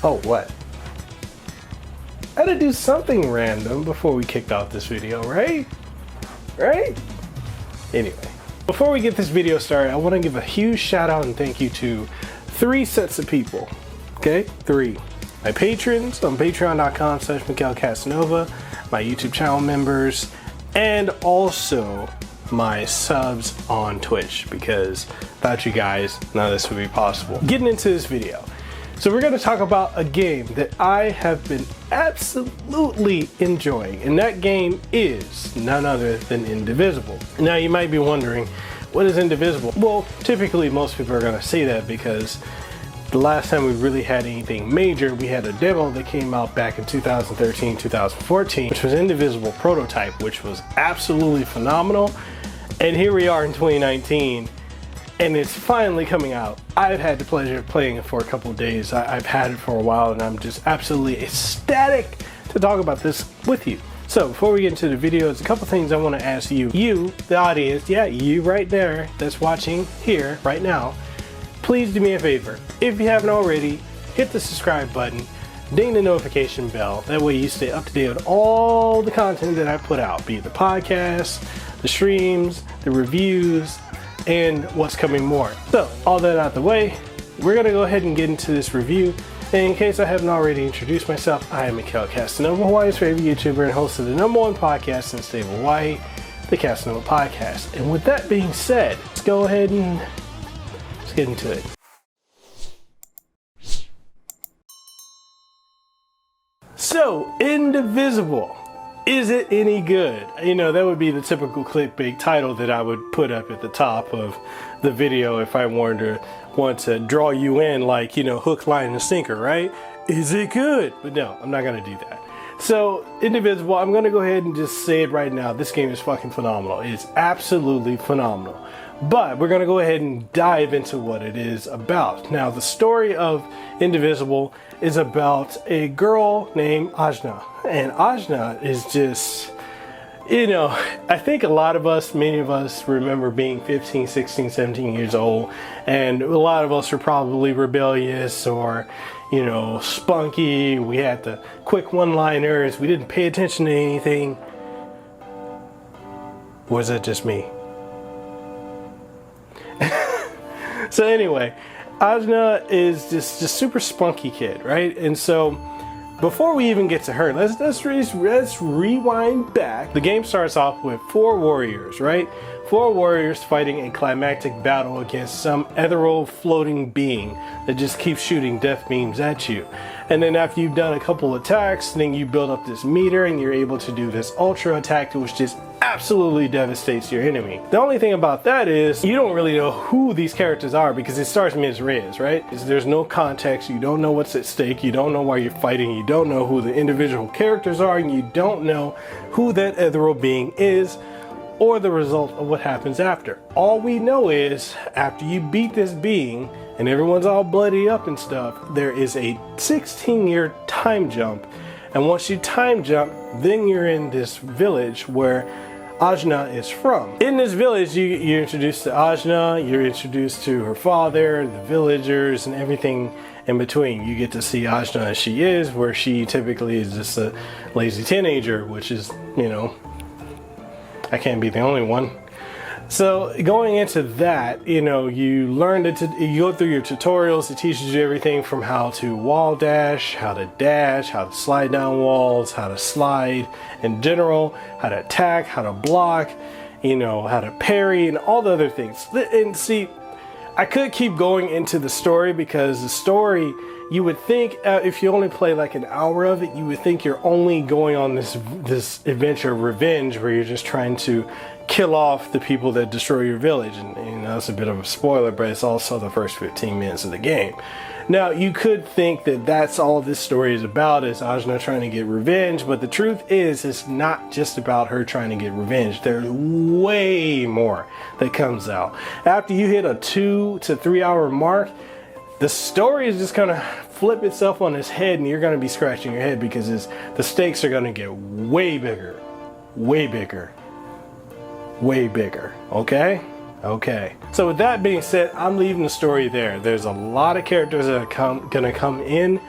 Oh, what? I had to do something random before we kicked off this video, right? Right? Anyway, before we get this video started, I want to give a huge shout out and thank you to 3 sets of people. Okay, 3. My patrons on patreon.com/Mekel Kasanova, my YouTube channel members, and also my subs on Twitch, because without you guys, none of this would be possible. Getting into this video. So we're going to talk about a game that I have been absolutely enjoying, and that game is none other than Indivisible. Now you might be wondering, what is Indivisible? Well, typically most people are going to say that because the last time we really had anything major, we had a demo that came out back in 2013, 2014, which was Indivisible Prototype, which was absolutely phenomenal. And here we are in 2019, and it's finally coming out. I've had the pleasure of playing it for a couple of days. I've had it for a while, and I'm just absolutely ecstatic to talk about this with you. So before we get into the video, there's a couple things I want to ask you, the audience, yeah, you right there that's watching here right now. Please do me a favor. If you haven't already, hit the subscribe button, ding the notification bell. That way you stay up to date on all the content that I put out, be it the podcast, the streams, the reviews, and what's coming more. So, all that out the way, we're gonna go ahead and get into this review. And in case I haven't already introduced myself, I am Mekel Kasanova, Hawaii's favorite YouTuber and host of the #1 podcast in the state of Hawaii, the Kasanova Podcast. And with that being said, let's go ahead and let's get into it. So, Indivisible. Is it any good? You know, that would be the typical clickbait title that I would put up at the top of the video if I want to draw you in, like, you know, hook, line, and sinker, right? Is it good? But no, I'm not gonna do that. So, Indivisible, I'm gonna go ahead and just say it right now. This game is fucking phenomenal. It's absolutely phenomenal. But we're gonna go ahead and dive into what it is about. Now, the story of Indivisible is about a girl named Ajna. And Ajna is just, you know, I think a lot of us, many of us remember being 15, 16, 17 years old. And a lot of us are probably rebellious or, you know, spunky. We had the quick one-liners. We didn't pay attention to anything. Was it just me? So anyway, Ajna is just super spunky kid, right? And so before we even get to her, let's rewind back. The game starts off with 4 warriors, right? 4 warriors fighting a climactic battle against some ethereal floating being that just keeps shooting death beams at you. And then after you've done a couple attacks, then you build up this meter and you're able to do this ultra attack, which just absolutely devastates your enemy. The only thing about that is you don't really know who these characters are because it starts mid-res, right? There's no context, you don't know what's at stake, you don't know why you're fighting, you don't know who the individual characters are, and you don't know who that ethereal being is or the result of what happens after. All we know is after you beat this being and everyone's all bloody up and stuff, there is a 16-year time jump. And once you time jump, then you're in this village where Ajna is from. In this village, you're introduced to Ajna, you're introduced to her father, the villagers, and everything in between. You get to see Ajna as she is, where she typically is just a lazy teenager, which is, you know, I can't be the only one. So going into that, you know, you learn you go through your tutorials. It teaches you everything from how to wall dash, how to slide down walls, how to slide in general, how to attack, how to block, you know, how to parry, and all the other things. And see, I could keep going into the story because the story, you would think if you only play like an hour of it, you would think you're only going on this adventure of revenge where you're just trying to kill off the people that destroy your village. And you know, that's a bit of a spoiler, but it's also the first 15 minutes of the game. Now, you could think that that's all this story is about, is Ajna trying to get revenge, but the truth is it's not just about her trying to get revenge. There's way more that comes out. After you hit a 2 to 3 hour mark, the story is just gonna flip itself on its head and you're gonna be scratching your head because the stakes are gonna get way bigger, way bigger, way bigger, okay? Okay. So with that being said, I'm leaving the story there. There's a lot of characters that are gonna come in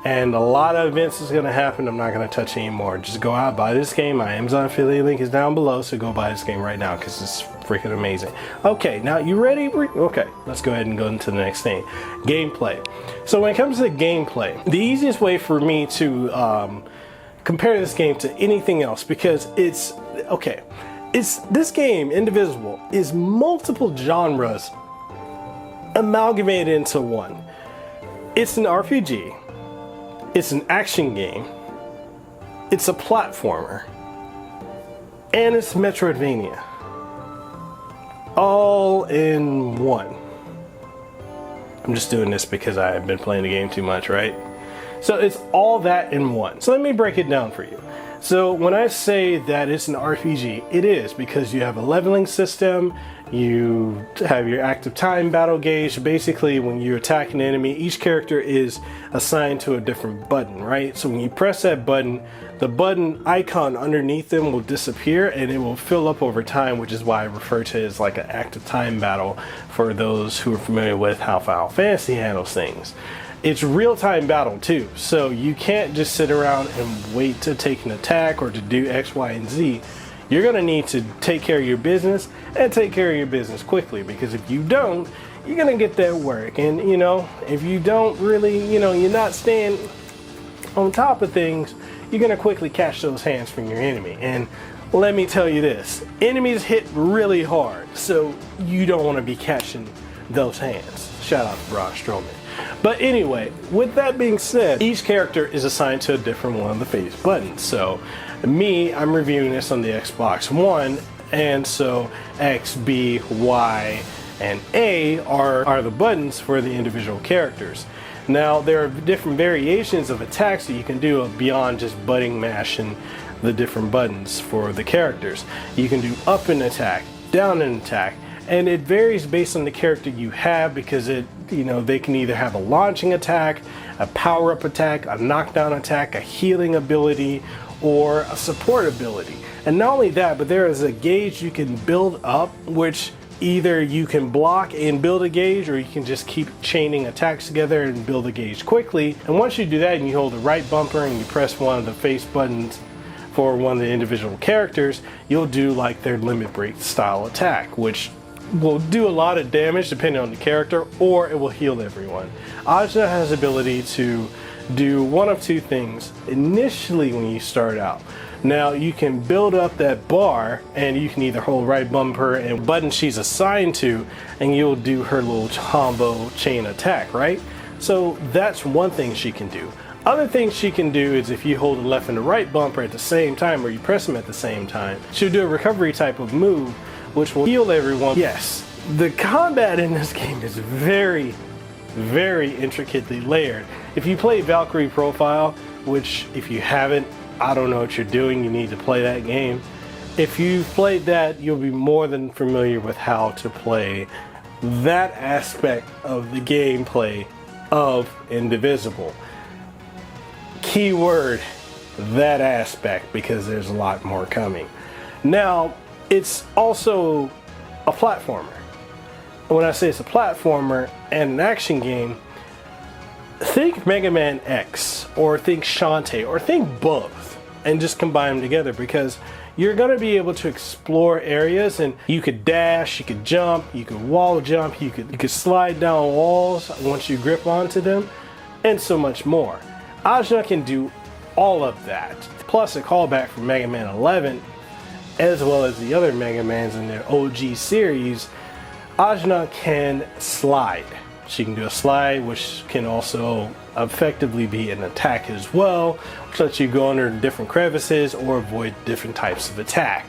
and a lot of events is going to happen. I'm not going to touch anymore. Just go out, buy this game. My Amazon affiliate link is down below, so go buy this game right now because it's freaking amazing. Okay, now you ready? Okay, let's go ahead and go into the next thing. Gameplay. So when it comes to gameplay, the easiest way for me to compare this game to anything else, because it's this game, Indivisible, is multiple genres amalgamated into one. It's an RPG, it's an action game, it's a platformer, and it's MetroidVania. All in one. I'm just doing this because I've been playing the game too much, right? So it's all that in one. So let me break it down for you. So when I say that it's an RPG, it is, because you have a leveling system, you have your active time battle gauge. Basically, when you attack an enemy, each character is assigned to a different button, right? So when you press that button, the button icon underneath them will disappear and it will fill up over time, which is why I refer to it as like an active time battle for those who are familiar with how Final Fantasy handles things. It's real-time battle too, so you can't just sit around and wait to take an attack or to do X, Y, and Z. You're gonna need to take care of your business and take care of your business quickly, because if you don't, you're gonna get that work. And you know, if you don't really, you're not staying on top of things, you're gonna quickly catch those hands from your enemy. And let me tell you this, enemies hit really hard, so you don't wanna be catching those hands. Shout out to Braun Strowman. But anyway, with that being said, each character is assigned to a different one of the face buttons. So me, I'm reviewing this on the Xbox One, and so X, B, Y, and A are the buttons for the individual characters. Now there are different variations of attacks that you can do beyond just button mashing the different buttons for the characters. You can do up and attack, down and attack, and it varies based on the character you have, because they can either have a launching attack, a power-up attack, a knockdown attack, a healing ability, or a support ability. And not only that, but there is a gauge you can build up, which either you can block and build a gauge, or you can just keep chaining attacks together and build a gauge quickly. And once you do that and you hold the right bumper and you press one of the face buttons for one of the individual characters, you'll do like their limit break style attack, which will do a lot of damage depending on the character, or it will heal everyone. Ajna has the ability to do one of two things initially when you start out. Now you can build up that bar, and you can either hold right bumper and button she's assigned to, and you'll do her little combo chain attack, right? So that's one thing she can do. Other things she can do is if you hold the left and the right bumper at the same time, or you press them at the same time, she'll do a recovery type of move which will heal everyone. Yes, the combat in this game is very, very intricately layered. If you play Valkyrie Profile, which if you haven't, I don't know what you're doing, you need to play that game. If you've played that, you'll be more than familiar with how to play that aspect of the gameplay of Indivisible. Keyword, that aspect, because there's a lot more coming. Now, it's also a platformer. When I say it's a platformer and an action game, think Mega Man X, or think Shantae, or think both, and just combine them together, because you're going to be able to explore areas, and you could dash, you could jump, you could wall jump, you could slide down walls once you grip onto them, and so much more. Ajna can do all of that, plus a callback from Mega Man 11, as well as the other Mega Mans in their OG series. Ajna can slide. She can do a slide, which can also effectively be an attack as well, which lets you go under different crevices or avoid different types of attack.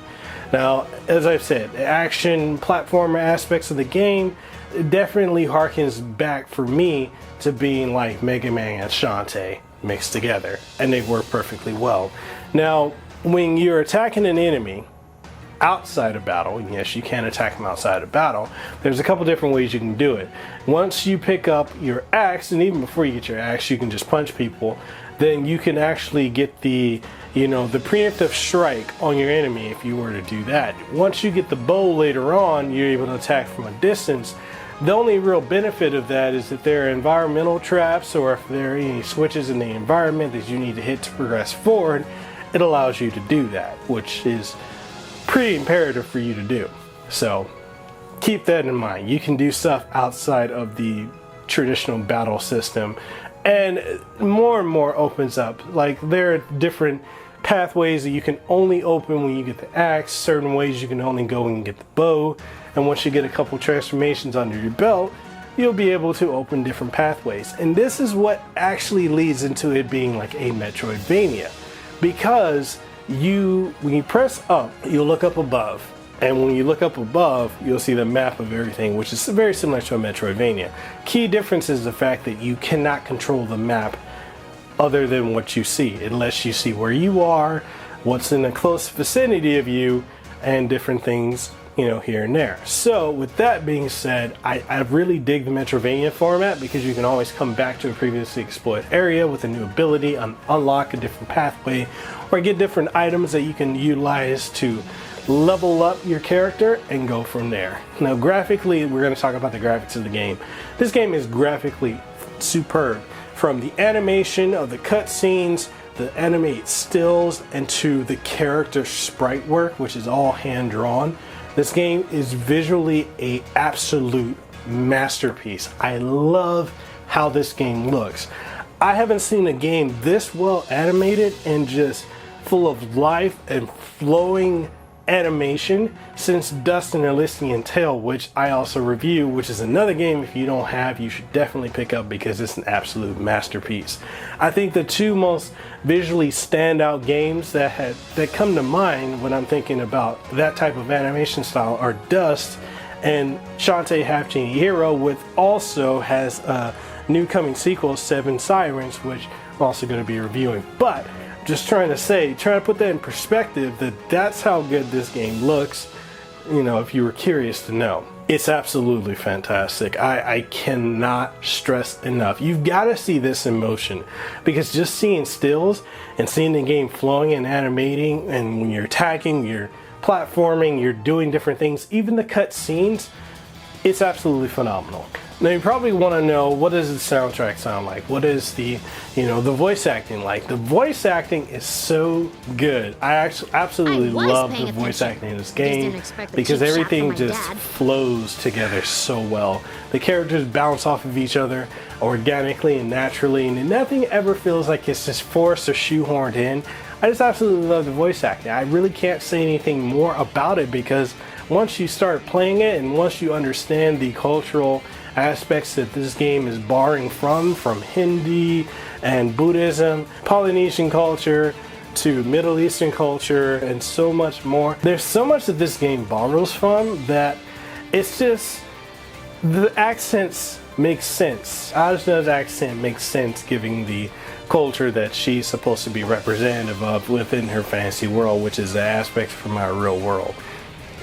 Now, as I've said, the action platformer aspects of the game, it definitely harkens back for me to being like Mega Man and Shantae mixed together, and they work perfectly well. Now, when you're attacking an enemy outside of battle, and yes, you can attack them outside of battle, there's a couple different ways you can do it. Once you pick up your axe, and even before you get your axe, you can just punch people, then you can actually get the preemptive strike on your enemy if you were to do that. Once you get the bow later on, you're able to attack from a distance. The only real benefit of that is if there are environmental traps or if there are any switches in the environment that you need to hit to progress forward, it allows you to do that, which is pretty imperative for you to do. So keep that in mind. You can do stuff outside of the traditional battle system, and more and more opens up. Like, there are different pathways that you can only open when you get the axe, certain ways you can only go when you get the bow, and once you get a couple transformations under your belt, you'll be able to open different pathways. And this is what actually leads into it being like a Metroidvania, because when you press up, you'll look up above, and when you look up above, you'll see the map of everything, which is very similar to a Metroidvania. Key difference is the fact that you cannot control the map other than what you see. It lets you see where you are, what's in the close vicinity of you, and different things, you know, here and there. So with that being said, I really dig the Metroidvania format, because you can always come back to a previously explored area with a new ability, unlock a different pathway, or get different items that you can utilize to level up your character and go from there. Now graphically, we're going to talk about the graphics of the game. This game is graphically superb, from the animation of the cutscenes, the animated stills, and to the character sprite work, which is all hand drawn. This game is visually an absolute masterpiece. I love how this game looks. I haven't seen a game this well animated and just full of life and flowing animation since Dust and Elysian Tale, which I also review, which is another game if you don't have, you should definitely pick up because it's an absolute masterpiece. I think the two most visually standout games that come to mind when I'm thinking about that type of animation style are Dust and Shantae Half Genie Hero, which also has a new coming sequel, Seven Sirens, which I'm also going to be reviewing. But just trying to put that in perspective, that's how good this game looks, you know, if you were curious to know. It's absolutely fantastic. I cannot stress enough. You've got to see this in motion, because just seeing stills and seeing the game flowing and animating, and when you're attacking, you're platforming, you're doing different things, even the cut scenes, it's absolutely phenomenal. Now you probably want to know, what does the soundtrack sound like? What is the voice acting like? The voice acting is so good. I actually absolutely love the voice acting in this game, because everything just flows together so well. The characters bounce off of each other organically and naturally, and nothing ever feels like it's just forced or shoehorned in. I just absolutely love the voice acting. I really can't say anything more about it, because once you start playing it and once you understand the cultural aspects that this game is borrowing from Hindi and Buddhism, Polynesian culture, to Middle Eastern culture, and so much more. There's so much that this game borrows from that it's just, the accents make sense. Ajna's accent makes sense given the culture that she's supposed to be representative of within her fantasy world, which is the aspects from our real world.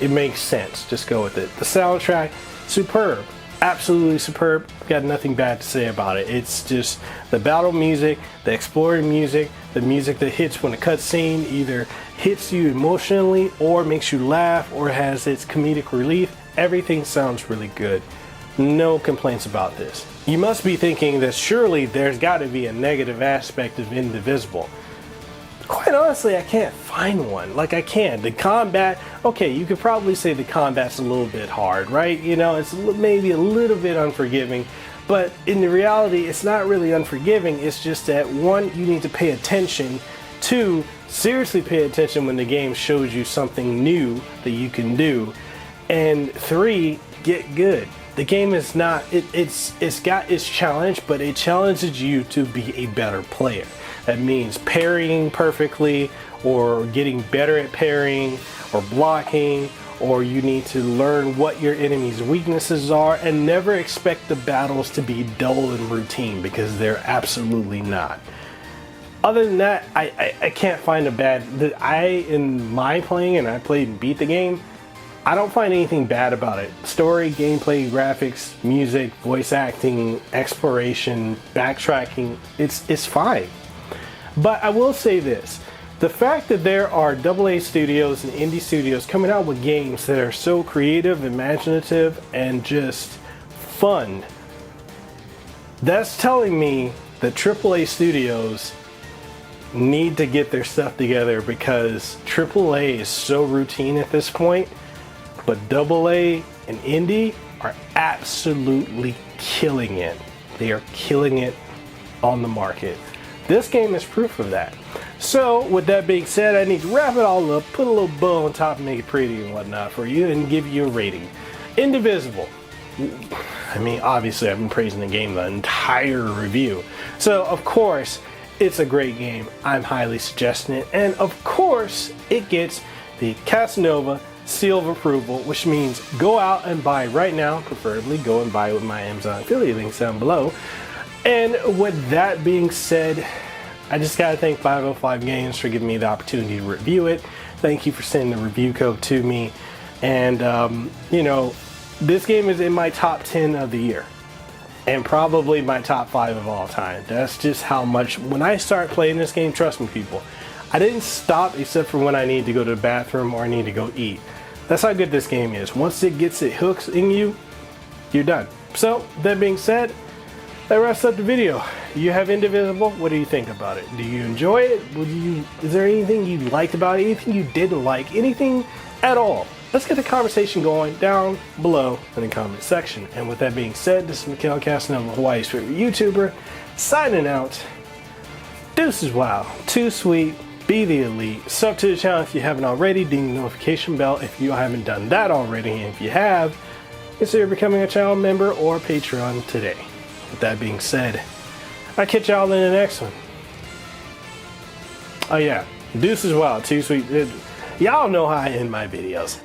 It makes sense. Just go with it. The soundtrack, superb. Absolutely superb. Got nothing bad to say about it. It's just the battle music, the exploring music, the music that hits when a cutscene either hits you emotionally or makes you laugh or has its comedic relief. Everything sounds really good. No complaints about this. You must be thinking that surely there's got to be a negative aspect of Indivisible. Quite honestly, I can't find one. Like, I can't. The combat, okay, you could probably say the combat's a little bit hard, right? You know, it's maybe a little bit unforgiving, but in the reality, it's not really unforgiving. It's just that, one, you need to pay attention. Two, seriously pay attention when the game shows you something new that you can do. And three, get good. The game is not, it's got its challenge, but it challenges you to be a better player. That means parrying perfectly, or getting better at parrying, or blocking, or you need to learn what your enemy's weaknesses are, and never expect the battles to be dull and routine, because they're absolutely not. Other than that, I can't find a bad, in my playing, and I played and beat the game, I don't find anything bad about it. Story, gameplay, graphics, music, voice acting, exploration, backtracking, it's fine. But I will say this, the fact that there are AA studios and indie studios coming out with games that are so creative, imaginative, and just fun. That's telling me that AAA studios need to get their stuff together, because AAA is so routine at this point, but AA and indie are absolutely killing it. They are killing it on the market. This game is proof of that. So with that being said, I need to wrap it all up, put a little bow on top and make it pretty and whatnot for you, and give you a rating. Indivisible. I mean, obviously I've been praising the game the entire review. So of course, it's a great game. I'm highly suggesting it. And of course, it gets the Kasanova seal of approval, which means go out and buy right now. Preferably go and buy with my Amazon affiliate links down below. And with that being said, I just gotta thank 505 Games for giving me the opportunity to review it. Thank you for sending the review code to me. And you know, this game is in my top 10 of the year, and probably my top 5 of all time. That's just how much, when I start playing this game, trust me people, I didn't stop except for when I need to go to the bathroom or I need to go eat. That's how good this game is. Once it gets it hooks in you, you're done. So that being said, that wraps up the video. You have Indivisible. What do you think about it? Do you enjoy it? Is there anything you liked about it? Anything you didn't like? Anything at all? Let's get the conversation going down below in the comment section. And with that being said, this is Mekel, Kasanova, Hawaii's favorite YouTuber, signing out. Deuces wow, too sweet, be the elite. Sub to the channel if you haven't already, ding the notification bell if you haven't done that already, and if you have, consider becoming a channel member or Patreon today. With that being said, I'll catch y'all in the next one. Oh yeah, deuces wow, too sweet. Y'all know how I end my videos.